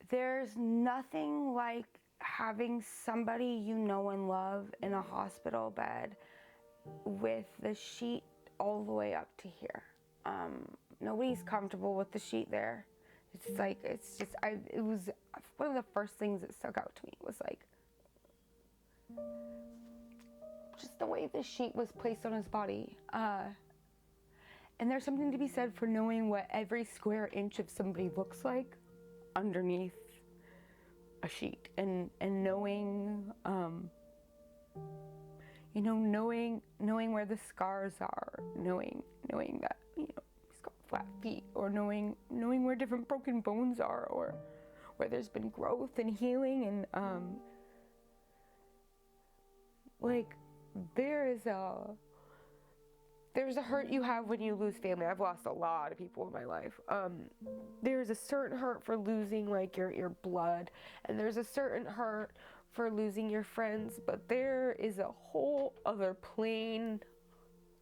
there's nothing like having somebody you know and love in a hospital bed with the sheet all the way up to here. Nobody's comfortable with the sheet there. It was one of the first things that stuck out to me was like, just the way the sheet was placed on his body. And there's something to be said for knowing what every square inch of somebody looks like underneath a sheet, and knowing, knowing where the scars are, knowing that, he's got flat feet, or knowing where different broken bones are, or where there's been growth and healing, and there's a hurt you have when you lose family. I've lost a lot of people in my life. There's a certain hurt for losing like your blood, and there's a certain hurt for losing your friends, but there is a whole other plane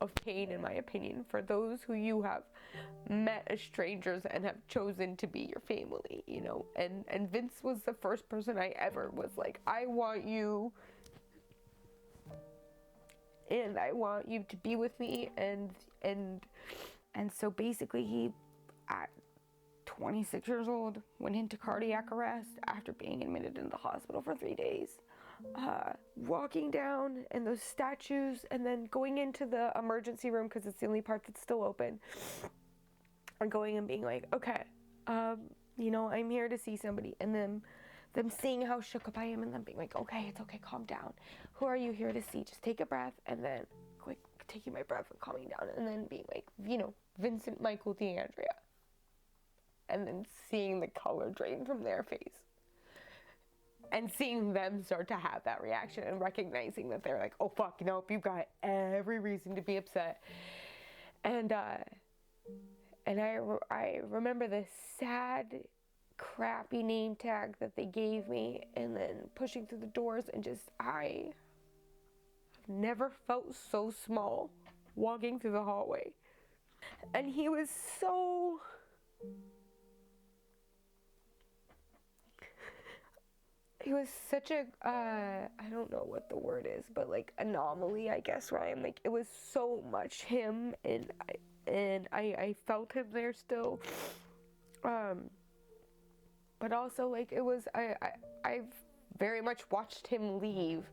of pain, in my opinion, for those who you have met as strangers and have chosen to be your family, and Vince was the first person I ever was like, I want you, and I want you to be with me, and so basically he, at 26 years old, went into cardiac arrest after being admitted into the hospital for 3 days. Walking down in those statues and then going into the emergency room because it's the only part that's still open, and going and being like, okay, I'm here to see somebody, and then them seeing how shook up I am, and then being like, okay, it's okay, calm down. Who are you here to see? Just take a breath, and then taking my breath and calming down, and then being like, Vincent Michael DeAndrea, and then seeing the color drain from their face, and seeing them start to have that reaction, and recognizing that they're like, oh fuck, nope, you've got every reason to be upset. And I remember this sad, crappy name tag that they gave me, and then pushing through the doors, and just, I have never felt so small walking through the hallway. And he was so, he was such a, I don't know what the word is, but like anomaly, I guess, where I'm like, it was so much him, and I felt him there still. But also, like, it was, I've very much watched him leave.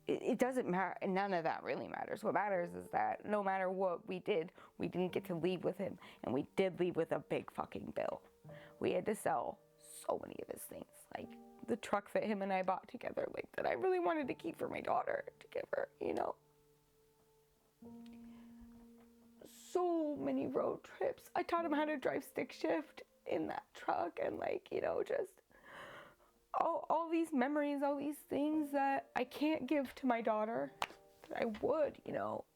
It doesn't matter, none of that really matters. What matters is that no matter what we did, we didn't get to leave with him, and we did leave with a big fucking bill. We had to sell so many of his things, like the truck that him and I bought together, like, that I really wanted to keep for my daughter, to give her, So many road trips. I taught him how to drive stick shift in that truck, and like, just all these memories, all these things that I can't give to my daughter that I would,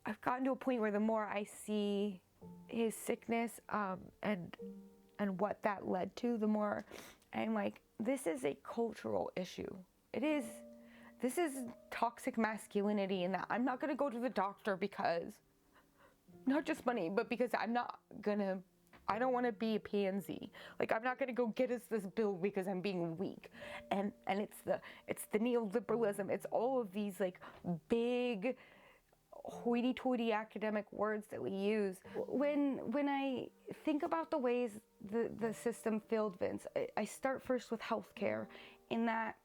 I've gotten to a point where the more I see his sickness, and what that led to, the more I'm like, this is a cultural issue. This is toxic masculinity, in that I'm not gonna go to the doctor because, not just money, but because I don't want to be a pansy. Like, I'm not going to go get us this bill because I'm being weak. And it's the neoliberalism. It's all of these like big hoity-toity academic words that we use. When I think about the ways the system failed Vince, I start first with healthcare, in that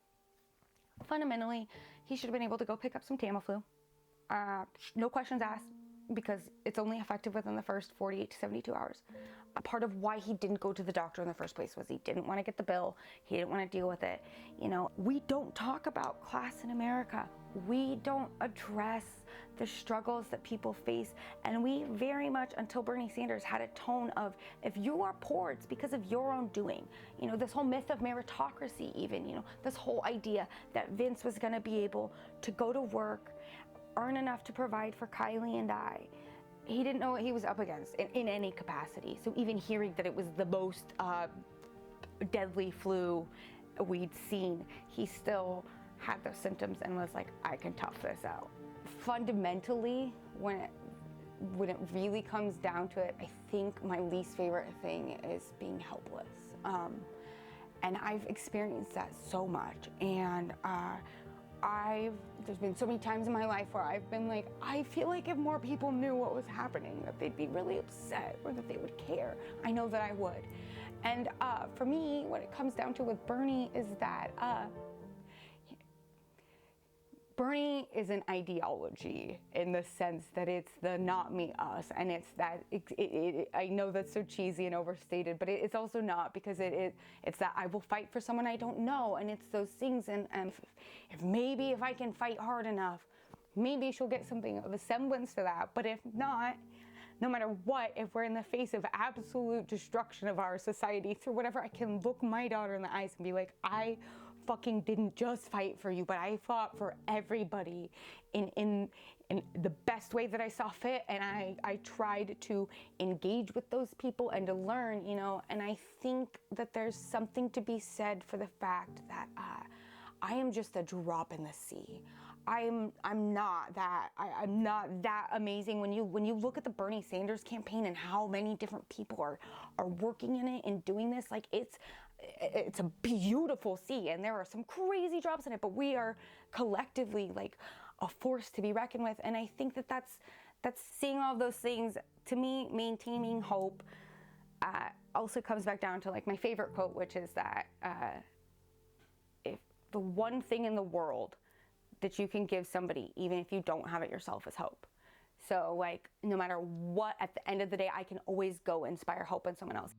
fundamentally he should have been able to go pick up some Tamiflu. No questions asked, because it's only effective within the first 48 to 72 hours. A part of why he didn't go to the doctor in the first place was he didn't want to get the bill. He didn't want to deal with it. We don't talk about class in America. We don't address the struggles that people face. And we very much, until Bernie Sanders, had a tone of, if you are poor, it's because of your own doing. This whole myth of meritocracy even, this whole idea that Vince was going to be able to go to work, earn enough to provide for Kylie and I. He didn't know what he was up against in any capacity. So even hearing that it was the most deadly flu we'd seen, he still had those symptoms and was like, I can tough this out. Fundamentally, when it really comes down to it, I think my least favorite thing is being helpless. And I've experienced that so much. And there's been so many times in my life where I've been like, I feel like if more people knew what was happening, that they'd be really upset or that they would care. I know that I would. And for me, what it comes down to with Bernie is that Bernie is an ideology in the sense that it's the not me, us, and it's that, I know that's so cheesy and overstated, but it's also not, because it's that I will fight for someone I don't know, and it's those things, and if I can fight hard enough, maybe she'll get something of a semblance to that. But if not, no matter what, if we're in the face of absolute destruction of our society through whatever, I can look my daughter in the eyes and be like, I fucking didn't just fight for you, but I fought for everybody in the best way that I saw fit, and I tried to engage with those people and to learn, you know. And I think that there's something to be said for the fact that I am just a drop in the sea. I'm not that amazing. When you look at the Bernie Sanders campaign and how many different people are working in it and doing this, like it's a beautiful sea, and there are some crazy drops in it, but we are collectively like a force to be reckoned with. And I think that's seeing all those things, to me, maintaining hope, also comes back down to like my favorite quote, which is that if the one thing in the world that you can give somebody, even if you don't have it yourself, is hope. So like, no matter what, at the end of the day, I can always go inspire hope in someone else.